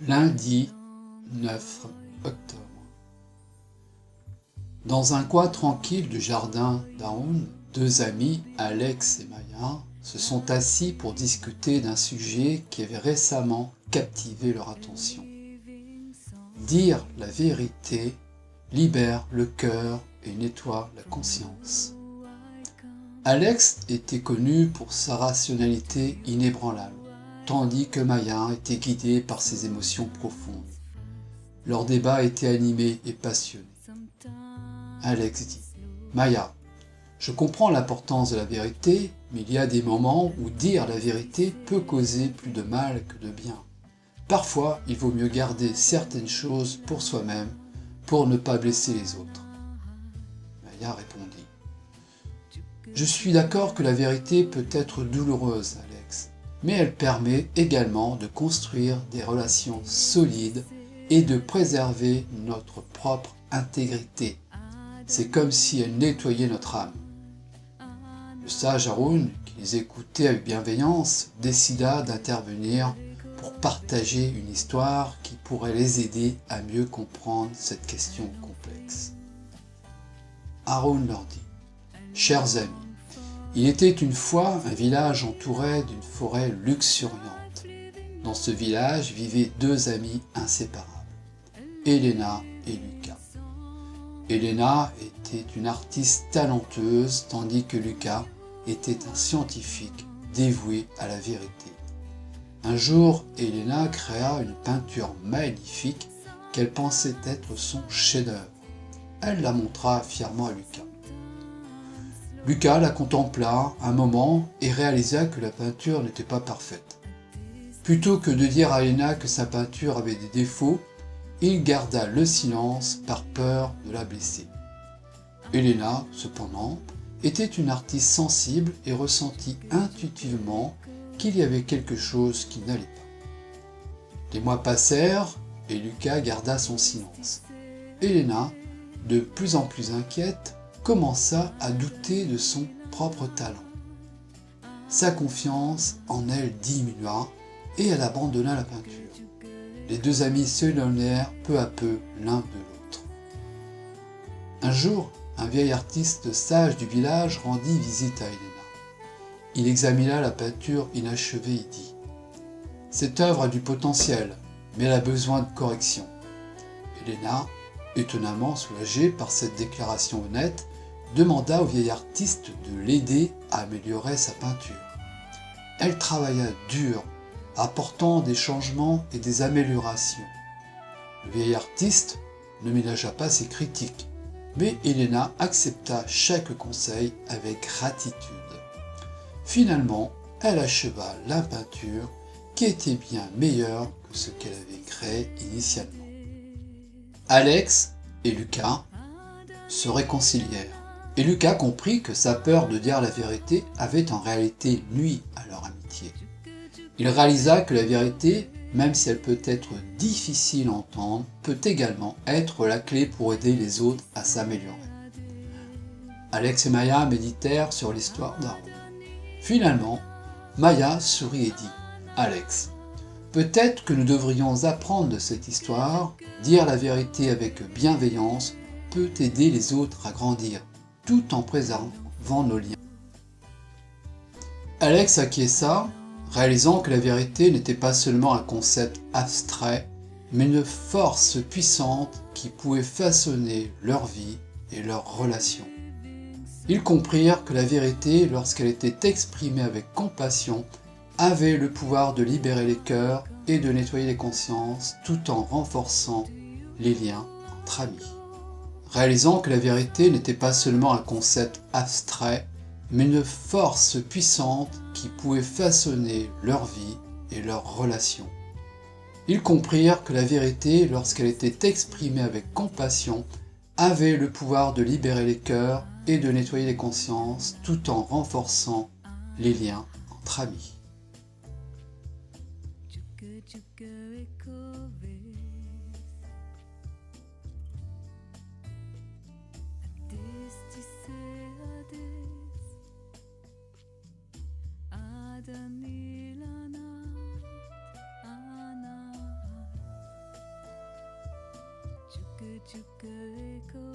Lundi 9 octobre. Dans un coin tranquille du jardin d'Haroun, deux amis, Alex et Maya, se sont assis pour discuter d'un sujet qui avait récemment captivé leur attention. Dire la vérité libère le cœur et nettoie la conscience. Alex était connu pour sa rationalité inébranlable, tandis que Maya était guidée par ses émotions profondes. Leur débat était animé et passionné. Alex dit : « Maya, je comprends l'importance de la vérité, mais il y a des moments où dire la vérité peut causer plus de mal que de bien. Parfois, il vaut mieux garder certaines choses pour soi-même pour ne pas blesser les autres. » Maya répondit : « Je suis d'accord que la vérité peut être douloureuse, Alex, mais elle permet également de construire des relations solides et de préserver notre propre intégrité. C'est comme si elle nettoyait notre âme. » Le sage Haroun, qui les écoutait avec bienveillance, décida d'intervenir pour partager une histoire qui pourrait les aider à mieux comprendre cette question complexe. Haroun leur dit : « Chers amis, il était une fois un village entouré d'une forêt luxuriante. Dans ce village vivaient deux amis inséparables, Elena et Lucas. Elena était une artiste talentueuse, tandis que Lucas était un scientifique dévoué à la vérité. Un jour, Elena créa une peinture magnifique qu'elle pensait être son chef-d'œuvre. Elle la montra fièrement à Lucas. Lucas la contempla un moment et réalisa que la peinture n'était pas parfaite. Plutôt que de dire à Elena que sa peinture avait des défauts, il garda le silence par peur de la blesser. Elena, cependant, était une artiste sensible et ressentit intuitivement qu'il y avait quelque chose qui n'allait pas. Les mois passèrent et Lucas garda son silence. Elena, de plus en plus inquiète, commença à douter de son propre talent. Sa confiance en elle diminua et elle abandonna la peinture. Les deux amis s'éloignèrent peu à peu l'un de l'autre. Un jour, un vieil artiste sage du village rendit visite à Elena. Il examina la peinture inachevée et dit : « Cette œuvre a du potentiel, mais elle a besoin de correction. » Elena, étonnamment soulagée par cette déclaration honnête, demanda au vieil artiste de l'aider à améliorer sa peinture. Elle travailla dur, apportant des changements et des améliorations. Le vieil artiste ne ménagea pas ses critiques, mais Elena accepta chaque conseil avec gratitude. Finalement, elle acheva la peinture qui était bien meilleure que ce qu'elle avait créé initialement. Alex et Lucas se réconcilièrent, et Lucas comprit que sa peur de dire la vérité avait en réalité nui à leur amitié. Il réalisa que la vérité, même si elle peut être difficile à entendre, peut également être la clé pour aider les autres à s'améliorer. Alex et Maya méditèrent sur l'histoire d'Haroun. Finalement, Maya sourit et dit : « Alex, peut-être que nous devrions apprendre de cette histoire. Dire la vérité avec bienveillance peut aider les autres à grandir, tout en préservant nos liens. » Alex acquiesça, réalisant que la vérité n'était pas seulement un concept abstrait, mais une force puissante qui pouvait façonner leur vie et leurs relations. Ils comprirent que la vérité, lorsqu'elle était exprimée avec compassion, avait le pouvoir de libérer les cœurs et de nettoyer les consciences, tout en renforçant les liens entre amis. Réalisant que la vérité n'était pas seulement un concept abstrait, mais une force puissante qui pouvait façonner leur vie et leurs relations. Ils comprirent que la vérité, lorsqu'elle était exprimée avec compassion, avait le pouvoir de libérer les cœurs et de nettoyer les consciences, tout en renforçant les liens entre amis. juga ego